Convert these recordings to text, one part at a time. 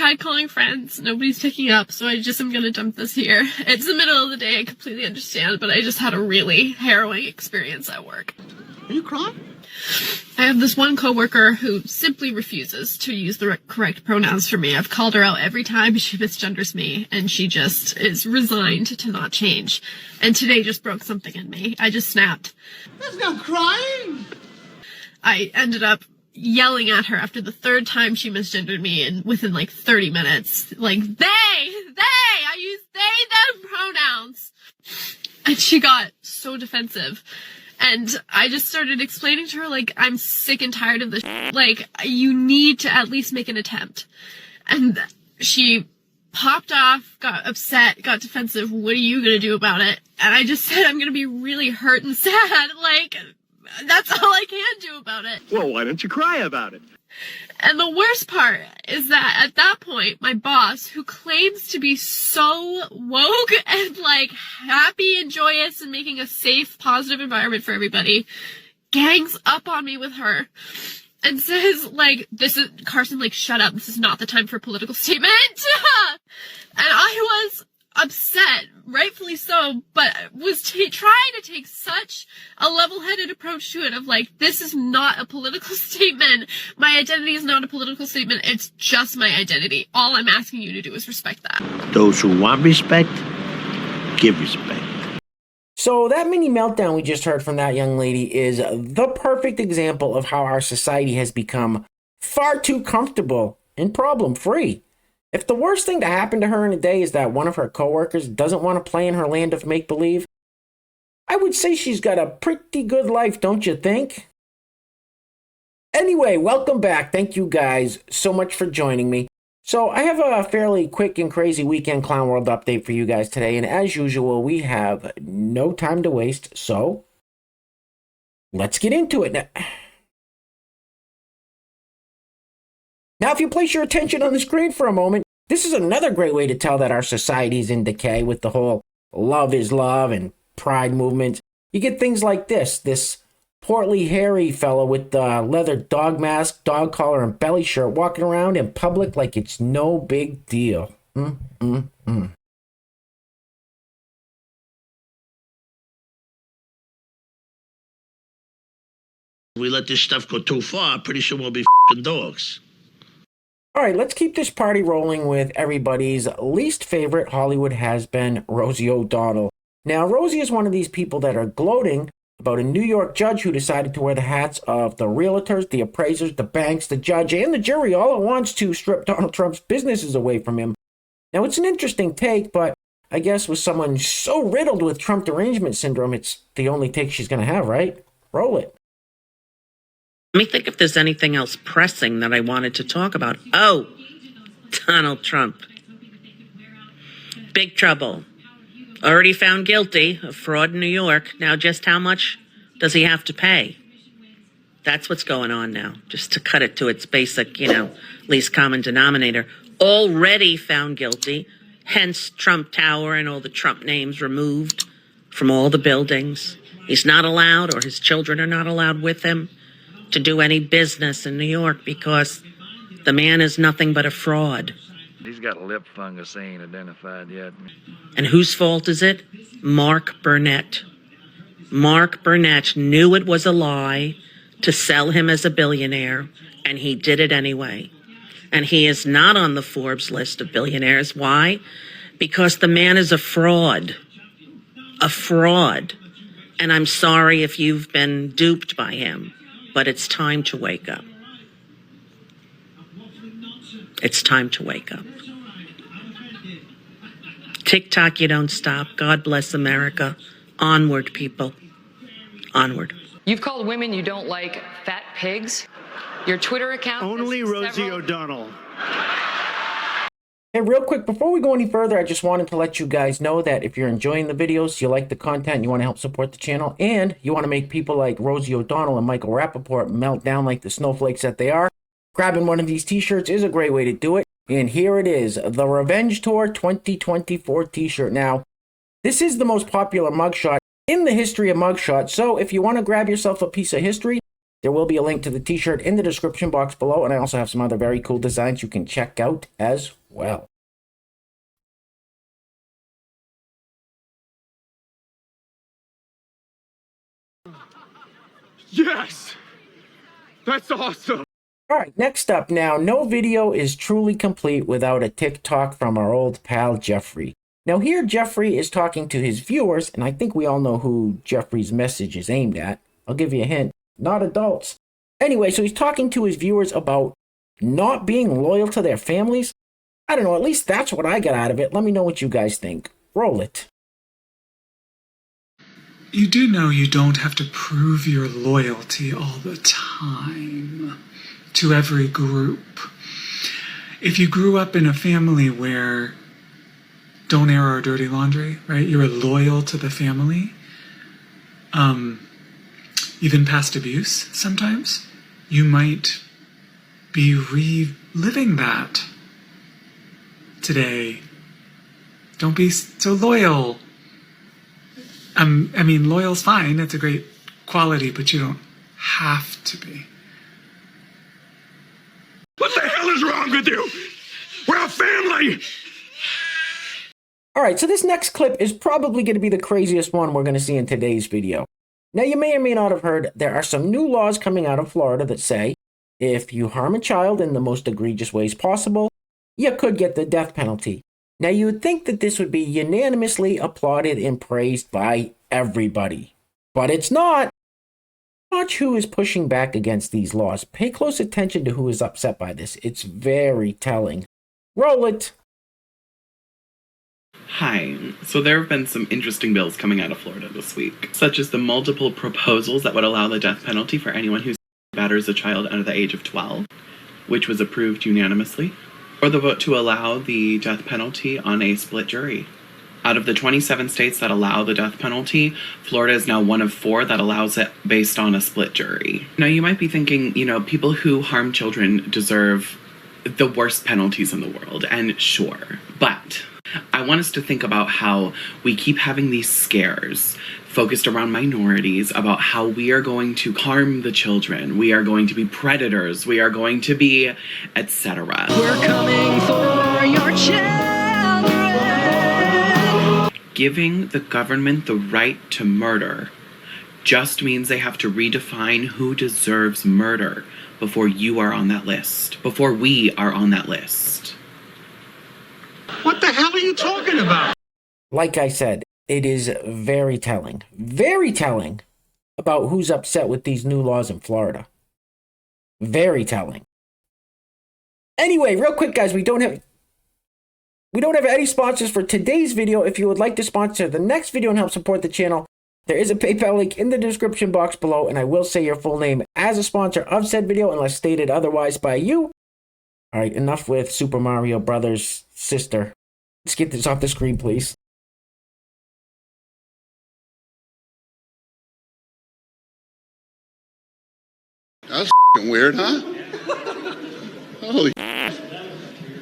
Tried calling friends, nobody's picking up, so I just am gonna dump this here. It's the middle of the day, I completely understand, but I just had a really harrowing experience at work. Are you crying? I have this one coworker who simply refuses to use the correct pronouns for me. I've called her out every time she misgenders me, and she just is resigned to not change. And today just broke something in me. I just snapped. That's not crying! I ended up yelling at her after the third time she misgendered me, and within like 30 minutes, like, I use they, them pronouns. And she got so defensive. And I just started explaining to her, like, I'm sick and tired of this. Like, you need to at least make an attempt. And she popped off, got upset, got defensive. What are you going to do about it? And I just said, I'm going to be really hurt and sad. Like, that's all I can do about it. Well, why don't you cry about it? And the worst part is that at that point, my boss, who claims to be so woke and like happy and joyous and making a safe, positive environment for everybody, gangs up on me with her and says, like, this is, Carson, like, shut up. This is not the time for a political statement. And I was upset, rightfully so, but was trying to take such a level-headed approach to it of like, this is not a political statement. My identity is not a political statement. It's just my identity. All I'm asking you to do is respect that. Those who want respect, give respect. So that mini meltdown we just heard from that young lady is the perfect example of how our society has become far too comfortable and problem-free. If the worst thing to happen to her in a day is that one of her coworkers doesn't want to play in her land of make-believe, I would say she's got a pretty good life, don't you think? Anyway, welcome back. Thank you guys so much for joining me. So I have a fairly quick and crazy Weekend Clown World update for you guys today, and as usual, we have no time to waste, so let's get into it. Now, if you place your attention on the screen for a moment, this is another great way to tell that our society is in decay with the whole love is love and pride movement. You get things like this portly, hairy fella with the leather dog mask, dog collar, and belly shirt walking around in public like it's no big deal. We let this stuff go too far, pretty soon we'll be f***ing dogs. All right, let's keep this party rolling with everybody's least favorite Hollywood has-been, Rosie O'Donnell. Now, Rosie is one of these people that are gloating about a New York judge who decided to wear the hats of the realtors, the appraisers, the banks, the judge, and the jury all at once to strip Donald Trump's businesses away from him. Now, it's an interesting take, but I guess with someone so riddled with Trump derangement syndrome, it's the only take she's going to have, right? Roll it. Let me think if there's anything else pressing that I wanted to talk about. Oh, Donald Trump. Big trouble. Already found guilty of fraud in New York. Now, just how much does he have to pay? That's what's going on now, just to cut it to its basic, least common denominator. Already found guilty, hence Trump Tower and all the Trump names removed from all the buildings. He's not allowed, or his children are not allowed with him, to do any business in New York because the man is nothing but a fraud. He's got lip fungus they ain't identified yet. And whose fault is it? Mark Burnett. Mark Burnett knew it was a lie to sell him as a billionaire, and he did it anyway. And he is not on the Forbes list of billionaires. Why? Because the man is a fraud. A fraud. And I'm sorry if you've been duped by him. But it's time to wake up. It's time to wake up. TikTok, you don't stop. God bless America. Onward, people. Onward. You've called women you don't like fat pigs. Your Twitter account... Only Rosie O'Donnell. Hey, real quick, before we go any further, I just wanted to let you guys know that if you're enjoying the videos, you like the content, you want to help support the channel, and you want to make people like Rosie O'Donnell and Michael Rappaport melt down like the snowflakes that they are, grabbing one of these t-shirts is a great way to do it. And here it is, the Revenge Tour 2024 t-shirt. Now, this is the most popular mugshot in the history of mugshots, so if you want to grab yourself a piece of history, There will be a link to the t-shirt in the description box below, and I also have some other very cool designs you can check out as well. Yes! That's awesome! All right, next up now, no video is truly complete without a TikTok from our old pal Jeffrey. Now here Jeffrey is talking to his viewers, and I think we all know who Jeffrey's message is aimed at. I'll give you a hint, not adults. Anyway, so he's talking to his viewers about not being loyal to their families. I don't know, at least that's what I got out of it. Let me know what you guys think. Roll it. You do know you don't have to prove your loyalty all the time to every group. If you grew up in a family where don't air our dirty laundry, right? You're loyal to the family. Even past abuse sometimes. You might be reliving that today. Don't be so loyal. I mean, loyal's fine. It's a great quality, but you don't have to be. What the hell is wrong with you? We're a family! All right, so this next clip is probably going to be the craziest one we're going to see in today's video. Now, you may or may not have heard there are some new laws coming out of Florida that say if you harm a child in the most egregious ways possible, you could get the death penalty. Now, you would think that this would be unanimously applauded and praised by everybody, but it's not. Watch who is pushing back against these laws. Pay close attention to who is upset by this. It's very telling. Roll it. Hi. So there have been some interesting bills coming out of Florida this week, such as the multiple proposals that would allow the death penalty for anyone who batters a child under the age of 12, which was approved unanimously, or the vote to allow the death penalty on a split jury. Out of the 27 states that allow the death penalty, Florida is now one of 4 that allows it based on a split jury. Now, you might be thinking, people who harm children deserve the worst penalties in the world, and sure, but I want us to think about how we keep having these scares focused around minorities about how we are going to harm the children, we are going to be predators, we are going to be, etc. We're coming for your children. Giving the government the right to murder just means they have to redefine who deserves murder before you are on that list, before we are on that list. What the hell are you talking about? Like I said, it is very telling about who's upset with these new laws in Florida. Very telling. Anyway, real quick, guys, we don't have any sponsors for today's video. If you would like to sponsor the next video and help support the channel, there is a PayPal link in the description box below, and I will say your full name as a sponsor of said video unless stated otherwise by you. All right, enough with Super Mario Brothers' sister. Let's get this off the screen, please. That's weird, huh? Holy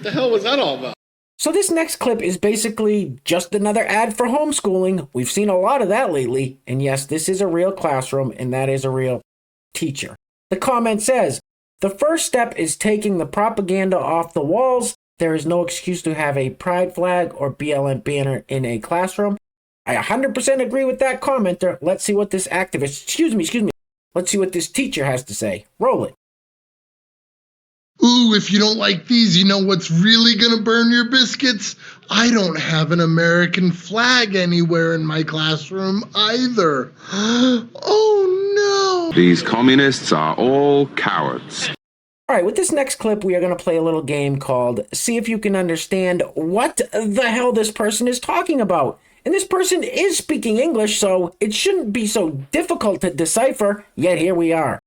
the hell was that all about? So this next clip is basically just another ad for homeschooling. We've seen a lot of that lately. And yes, this is a real classroom, and that is a real teacher. The comment says, the first step is taking the propaganda off the walls. There is no excuse to have a pride flag or BLM banner in a classroom. I 100% agree with that commenter. Let's see what this activist, excuse me. Let's see what this teacher has to say. Roll it. Ooh, if you don't like these, you know what's really gonna burn your biscuits? I don't have an American flag anywhere in my classroom either. Oh no! These communists are all cowards. All right, with this next clip, we are going to play a little game called See If You Can Understand What the Hell This Person is Talking About. And this person is speaking English, so it shouldn't be so difficult to decipher, yet here we are.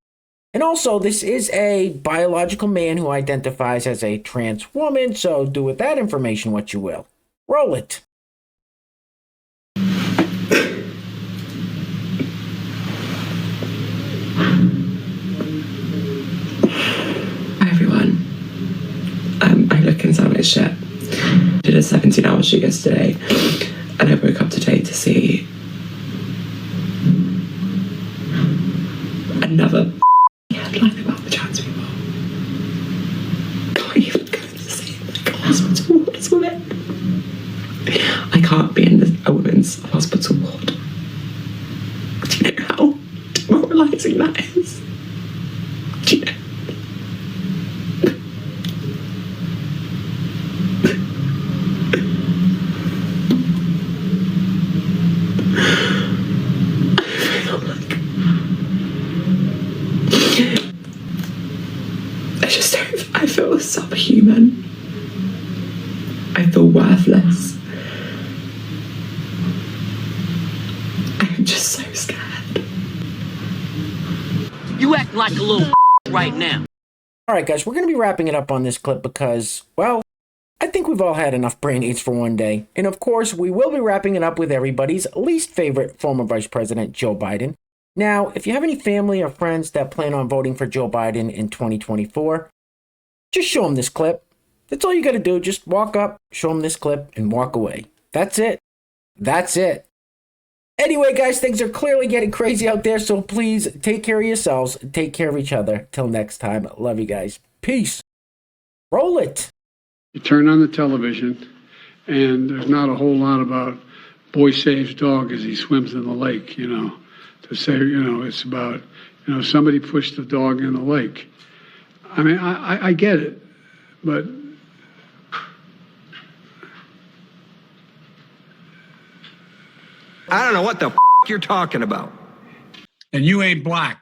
And also, this is a biological man who identifies as a trans woman, so do with that information what you will. Roll it. Hi everyone. I look and sound like shit. Did a 17-hour shoot yesterday, and I woke up today to see another hospital ward as a woman. I can't be in a women's hospital ward. Do you know how demoralising that is? Do you know? I feel subhuman. I feel worthless. I'm just so scared. You act like a little right now. Alright guys, we're going to be wrapping it up on this clip because, well, I think we've all had enough brain eats for one day. And of course, we will be wrapping it up with everybody's least favorite former Vice President, Joe Biden. Now, if you have any family or friends that plan on voting for Joe Biden in 2024, just show them this clip. That's all you got to do. Just walk up, show them this clip, and walk away. That's it. That's it. Anyway, guys, things are clearly getting crazy out there, so please take care of yourselves and take care of each other. Till next time, love you guys. Peace. Roll it. You turn on the television, and there's not a whole lot about boy saves dog as he swims in the lake, you know, to say, you know, it's about, you know, somebody pushed the dog in the lake. I mean, I get it, but I don't know what the you're talking about. And you ain't black.